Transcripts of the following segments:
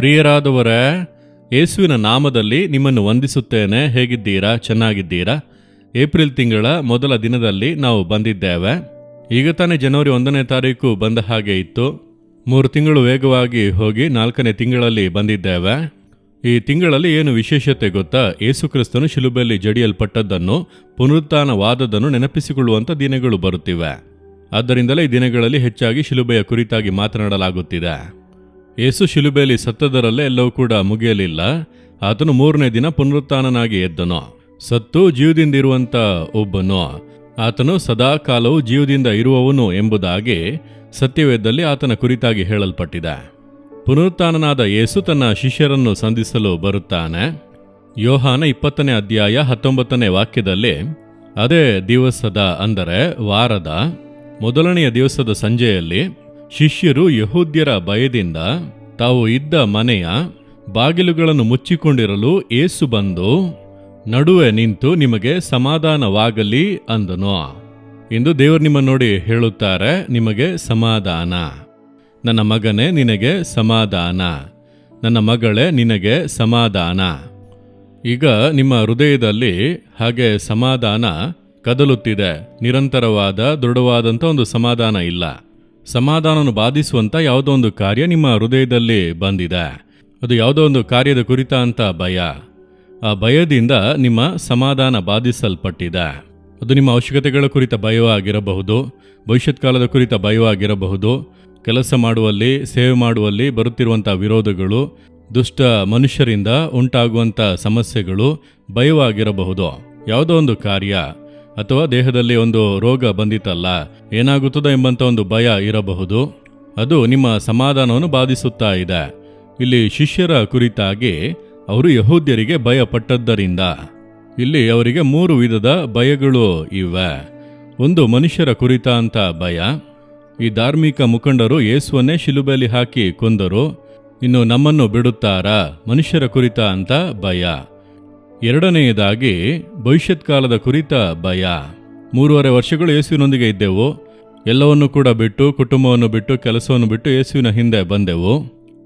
ಪ್ರಿಯರಾದವರೇ, ಯೇಸುವಿನ ನಾಮದಲ್ಲಿ ನಿಮ್ಮನ್ನು ವಂದಿಸುತ್ತೇನೆ. ಹೇಗಿದ್ದೀರಾ? ಚೆನ್ನಾಗಿದ್ದೀರಾ? ಏಪ್ರಿಲ್ ತಿಂಗಳ ಮೊದಲ ದಿನದಲ್ಲಿ ನಾವು ಬಂದಿದ್ದೇವೆ. ಈಗ ತಾನೇ ಜನವರಿ 1ನೇ ತಾರೀಕು ಬಂದ ಹಾಗೆ ಇತ್ತು. 3 ತಿಂಗಳು ವೇಗವಾಗಿ ಹೋಗಿ 4ನೇ ತಿಂಗಳಲ್ಲಿ ಬಂದಿದ್ದೇವೆ. ಈ ತಿಂಗಳಲ್ಲಿ ಏನು ವಿಶೇಷತೆ ಗೊತ್ತಾ? ಯೇಸು ಕ್ರಿಸ್ತನು ಶಿಲುಬೆಯಲ್ಲಿ ಜಡಿಯಲ್ಪಟ್ಟದ್ದನ್ನು, ಪುನರುತ್ಥಾನವಾದದ್ದನ್ನು ನೆನಪಿಸಿಕೊಳ್ಳುವಂಥ ದಿನಗಳು ಬರುತ್ತಿವೆ. ಆದ್ದರಿಂದಲೇ ಈ ದಿನಗಳಲ್ಲಿ ಹೆಚ್ಚಾಗಿ ಶಿಲುಬೆಯ ಕುರಿತಾಗಿ ಮಾತನಾಡಲಾಗುತ್ತಿದೆ. ಯೇಸು ಶಿಲುಬೆಯಲ್ಲಿ ಸತ್ತದರಲ್ಲೇ ಎಲ್ಲವೂ ಕೂಡ ಮುಗಿಯಲಿಲ್ಲ. ಆತನು 3ನೇ ದಿನ ಪುನರುತ್ಥಾನನಾಗಿ ಎದ್ದನು. ಸತ್ತು ಜೀವದಿಂದಿರುವಂಥ ಒಬ್ಬನು, ಆತನು ಸದಾಕಾಲವು ಜೀವದಿಂದ ಇರುವವನು ಎಂಬುದಾಗಿ ಸತ್ಯವೇದದಲ್ಲಿ ಆತನ ಕುರಿತಾಗಿ ಹೇಳಲ್ಪಟ್ಟಿದೆ. ಪುನರುತ್ಥಾನನಾದ ಯೇಸು ತನ್ನ ಶಿಷ್ಯರನ್ನು ಸಂಧಿಸಲು ಬರುತ್ತಾನೆ. ಯೋಹಾನ 20ನೇ ಅಧ್ಯಾಯ 19ನೇ ವಾಕ್ಯದಲ್ಲಿ, ಅದೇ ದಿವಸದ ಅಂದರೆ ವಾರದ ಮೊದಲನೆಯ ದಿವಸದ ಸಂಜೆಯಲ್ಲಿ ಶಿಷ್ಯರು ಯಹೂದ್ಯರ ಭಯದಿಂದ ತಾವು ಇದ್ದ ಮನೆಯ ಬಾಗಿಲುಗಳನ್ನು ಮುಚ್ಚಿಕೊಂಡಿರಲು ಯೇಸು ಬಂದು ನಡುವೆ ನಿಂತು ನಿಮಗೆ ಸಮಾಧಾನವಾಗಲಿ ಅಂದನು. ಇಂದು ದೇವರು ನಿಮ್ಮನ್ನು ನೋಡಿ ಹೇಳುತ್ತಾರೆ, ನಿಮಗೆ ಸಮಾಧಾನ. ನನ್ನ ಮಗನೇ, ನಿನಗೆ ಸಮಾಧಾನ. ನನ್ನ ಮಗಳೇ, ನಿನಗೆ ಸಮಾಧಾನ. ಈಗ ನಿಮ್ಮ ಹೃದಯದಲ್ಲಿ ಹಾಗೆ ಸಮಾಧಾನ ಕದಲುತ್ತಿದೆ. ನಿರಂತರವಾದ ದೃಢವಾದಂಥ ಒಂದು ಸಮಾಧಾನ ಇಲ್ಲ. ಸಮಾಧಾನವನ್ನು ಬಾಧಿಸುವಂಥ ಯಾವುದೋ ಒಂದು ಕಾರ್ಯ ನಿಮ್ಮ ಹೃದಯದಲ್ಲಿ ಬಂದಿದೆ. ಅದು ಯಾವುದೋ ಒಂದು ಕಾರ್ಯದ ಕುರಿತಂಥ ಭಯ. ಆ ಭಯದಿಂದ ನಿಮ್ಮ ಸಮಾಧಾನ ಬಾಧಿಸಲ್ಪಟ್ಟಿದೆ. ಅದು ನಿಮ್ಮ ಅವಶ್ಯಕತೆಗಳ ಕುರಿತ ಭಯವಾಗಿರಬಹುದು, ಭವಿಷ್ಯತ್ ಕಾಲದ ಕುರಿತ ಭಯವಾಗಿರಬಹುದು, ಕೆಲಸ ಮಾಡುವಲ್ಲಿ, ಸೇವೆ ಮಾಡುವಲ್ಲಿ ಬರುತ್ತಿರುವಂಥ ವಿರೋಧಗಳು, ದುಷ್ಟ ಮನುಷ್ಯರಿಂದ ಉಂಟಾಗುವಂಥ ಸಮಸ್ಯೆಗಳು ಭಯವಾಗಿರಬಹುದು. ಯಾವುದೋ ಒಂದು ಕಾರ್ಯ ಅಥವಾ ದೇಹದಲ್ಲಿ ಒಂದು ರೋಗ ಬಂದಿತಲ್ಲ, ಏನಾಗುತ್ತದೋ ಎಂಬಂಥ ಒಂದು ಭಯ ಇರಬಹುದು. ಅದು ನಿಮ್ಮ ಸಮಾಧಾನವನ್ನು ಬಾಧಿಸುತ್ತಾ ಇದೆ. ಇಲ್ಲಿ ಶಿಷ್ಯರ ಕುರಿತಾಗಿ ಅವರು ಯಹೂದ್ಯರಿಗೆ ಭಯಪಟ್ಟದ್ದರಿಂದ ಇಲ್ಲಿ ಅವರಿಗೆ 3 ವಿಧದ ಭಯಗಳು ಇವೆ. ಒಂದು ಮನುಷ್ಯರ ಕುರಿತಂಥ ಭಯ. ಈ ಧಾರ್ಮಿಕ ಮುಖಂಡರು ಯೇಸುವನ್ನೇ ಶಿಲುಬೆಯಲ್ಲಿ ಹಾಕಿ ಕೊಂದರು, ಇನ್ನು ನಮ್ಮನ್ನು ಬಿಡುತ್ತಾರಾ? ಮನುಷ್ಯರ ಕುರಿತ ಅಂತ ಭಯ. ಎರಡನೆಯದಾಗಿ ಭವಿಷ್ಯತ್ ಕಾಲದ ಕುರಿತ ಭಯ. 3.5 ವರ್ಷಗಳು ಯೇಸುವಿನೊಂದಿಗೆ ಇದ್ದೆವು. ಎಲ್ಲವನ್ನೂ ಕೂಡ ಬಿಟ್ಟು, ಕುಟುಂಬವನ್ನು ಬಿಟ್ಟು, ಕೆಲಸವನ್ನು ಬಿಟ್ಟು ಯೇಸುವಿನ ಹಿಂದೆ ಬಂದೆವು.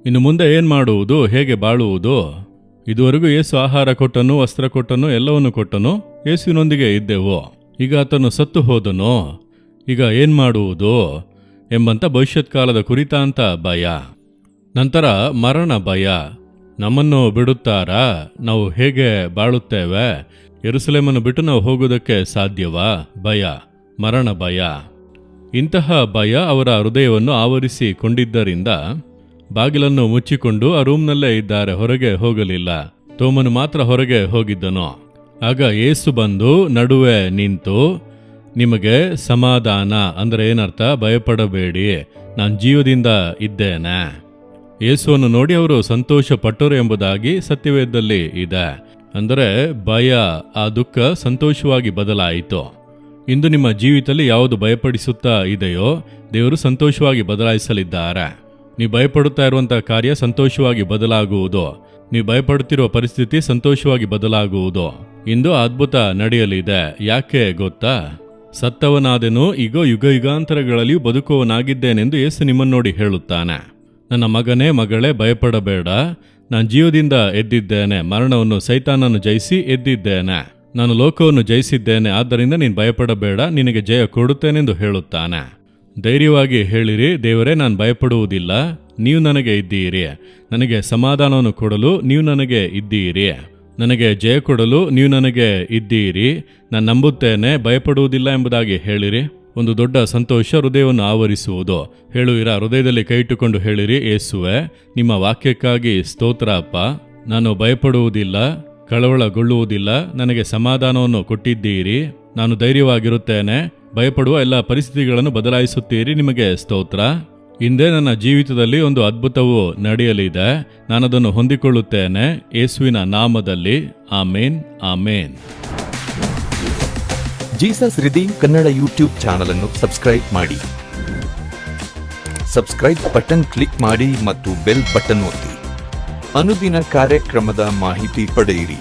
ಇನ್ನು ಮುಂದೆ ಏನು ಮಾಡುವುದು? ಹೇಗೆ ಬಾಳುವುದು? ಇದುವರೆಗೂ ಯೇಸು ಆಹಾರ ಕೊಟ್ಟನು, ವಸ್ತ್ರ ಕೊಟ್ಟನು, ಎಲ್ಲವನ್ನು ಕೊಟ್ಟನು, ಯೇಸುವಿನೊಂದಿಗೆ ಇದ್ದೆವು. ಈಗ ಆತನು ಸತ್ತು ಹೋದನು, ಈಗ ಏನು ಮಾಡುವುದು ಎಂಬಂಥ ಭವಿಷ್ಯತ್ ಕಾಲದ ಕುರಿತಂಥ ಭಯ. ನಂತರ ಮರಣ ಭಯ. ನಮ್ಮನ್ನು ಬಿಡುತ್ತಾರಾ? ನಾವು ಹೇಗೆ ಬಾಳುತ್ತೇವೆ? ಯೆರೂಸಲೇಮನ್ನು ಬಿಟ್ಟು ನಾವು ಹೋಗುವುದಕ್ಕೆ ಸಾಧ್ಯವಾ? ಭಯ, ಮರಣ ಭಯ. ಇಂತಹ ಭಯ ಅವರ ಹೃದಯವನ್ನು ಆವರಿಸಿಕೊಂಡಿದ್ದರಿಂದ ಬಾಗಿಲನ್ನು ಮುಚ್ಚಿಕೊಂಡು ಆ ರೂಮ್ನಲ್ಲೇ ಇದ್ದಾರೆ, ಹೊರಗೆ ಹೋಗಲಿಲ್ಲ. ತೋಮನು ಮಾತ್ರ ಹೊರಗೆ ಹೋಗಿದ್ದನು. ಆಗ ಯೇಸು ಬಂದು ನಡುವೆ ನಿಂತು ನಿಮಗೆ ಸಮಾಧಾನ ಅಂದರೆ ಏನರ್ಥ? ಭಯಪಡಬೇಡಿ, ನಾನು ಜೀವದಿಂದ ಇದ್ದೇನೆ. ಯೇಸುವನ್ನು ನೋಡಿ ಅವರು ಸಂತೋಷ ಪಟ್ಟರು ಎಂಬುದಾಗಿ ಸತ್ಯವೇದದಲ್ಲಿ ಇದೆ. ಅಂದರೆ ಭಯ, ಆ ದುಃಖ ಸಂತೋಷವಾಗಿ ಬದಲಾಯಿತು. ಇಂದು ನಿಮ್ಮ ಜೀವಿತದಲ್ಲಿ ಯಾವುದು ಭಯಪಡಿಸುತ್ತಾ ಇದೆಯೋ ದೇವರು ಸಂತೋಷವಾಗಿ ಬದಲಾಯಿಸಲಿದ್ದಾರೆ. ನೀವು ಭಯಪಡುತ್ತಾ ಇರುವಂಥ ಕಾರ್ಯ ಸಂತೋಷವಾಗಿ ಬದಲಾಗುವುದು. ನೀವು ಭಯಪಡುತ್ತಿರುವ ಪರಿಸ್ಥಿತಿ ಸಂತೋಷವಾಗಿ ಬದಲಾಗುವುದು. ಇಂದು ಅದ್ಭುತ ನಡೆಯಲಿದೆ. ಯಾಕೆ ಗೊತ್ತಾ? ಸತ್ತವನಾದೆನು, ಈಗ ಯುಗ ಯುಗಾಂತರಗಳಲ್ಲಿಯೂ ಬದುಕುವವನಾಗಿದ್ದೇನೆಂದು ಯೇಸು ನಿಮ್ಮನ್ನು ನೋಡಿ ಹೇಳುತ್ತಾನೆ. ನನ್ನ ಮಗನೇ, ಮಗಳೇ, ಭಯಪಡಬೇಡ. ನಾನು ಜೀವದಿಂದ ಎದ್ದಿದ್ದೇನೆ, ಮರಣವನ್ನು ಸೈತಾನನ್ನು ಜಯಿಸಿ ಎದ್ದಿದ್ದೇನೆ. ನಾನು ಲೋಕವನ್ನು ಜಯಿಸಿದ್ದೇನೆ, ಆದ್ದರಿಂದ ನೀನು ಭಯಪಡಬೇಡ, ನಿನಗೆ ಜಯ ಕೊಡುತ್ತೇನೆಂದು ಹೇಳುತ್ತಾನೆ. ಧೈರ್ಯವಾಗಿ ಹೇಳಿರಿ, ದೇವರೇ, ನಾನು ಭಯಪಡುವುದಿಲ್ಲ, ನೀವು ನನಗೆ ಇದ್ದೀರಿ. ನನಗೆ ಸಮಾಧಾನವನ್ನು ಕೊಡಲು ನೀವು ನನಗೆ ಇದ್ದೀರಿ. ನನಗೆ ಜಯ ಕೊಡಲು ನೀವು ನನಗೆ ಇದ್ದೀರಿ. ನಾನು ನಂಬುತ್ತೇನೆ, ಭಯಪಡುವುದಿಲ್ಲ ಎಂಬುದಾಗಿ ಹೇಳಿರಿ. ಒಂದು ದೊಡ್ಡ ಸಂತೋಷ ಹೃದಯವನ್ನು ಆವರಿಸುವುದು. ಹೇಳುವಿರಾ? ಹೃದಯದಲ್ಲಿ ಕೈ ಇಟ್ಟುಕೊಂಡು ಹೇಳಿರಿ, ಯೇಸುವೆ, ನಿಮ್ಮ ವಾಕ್ಯಕ್ಕಾಗಿ ಸ್ತೋತ್ರ ಅಪ್ಪ. ನಾನು ಭಯಪಡುವುದಿಲ್ಲ, ಕಳವಳಗೊಳ್ಳುವುದಿಲ್ಲ, ನನಗೆ ಸಮಾಧಾನವನ್ನು ಕೊಟ್ಟಿದ್ದೀರಿ. ನಾನು ಧೈರ್ಯವಾಗಿರುತ್ತೇನೆ, ಭಯಪಡುವ ಎಲ್ಲ ಪರಿಸ್ಥಿತಿಗಳನ್ನು ಬದಲಾಯಿಸುತ್ತೀರಿ, ನಿಮಗೆ ಸ್ತೋತ್ರ. ಹಿಂದೆ ನನ್ನ ಜೀವಿತದಲ್ಲಿ ಒಂದು ಅದ್ಭುತವು ನಡೆಯಲಿದೆ, ನಾನದನ್ನು ಹೊಂದಿಕೊಳ್ಳುತ್ತೇನೆ. ಯೇಸುವಿನ ನಾಮದಲ್ಲಿ ಆಮೇನ್, ಆಮೇನ್. ಜೀಸಸ್ ರಿದೀಮ್ ಕನ್ನಡ ಯೂಟ್ಯೂಬ್ ಚಾನಲ್ ಅನ್ನು ಸಬ್ಸ್ಕ್ರೈಬ್ ಮಾಡಿ. ಸಬ್ಸ್ಕ್ರೈಬ್ ಬಟನ್ ಕ್ಲಿಕ್ ಮಾಡಿ ಮತ್ತು ಬೆಲ್ ಬಟನ್ ಒತ್ತಿ. ಅನುದಿನ ಕಾರ್ಯಕ್ರಮದ ಮಾಹಿತಿ ಪಡೆಯಿರಿ.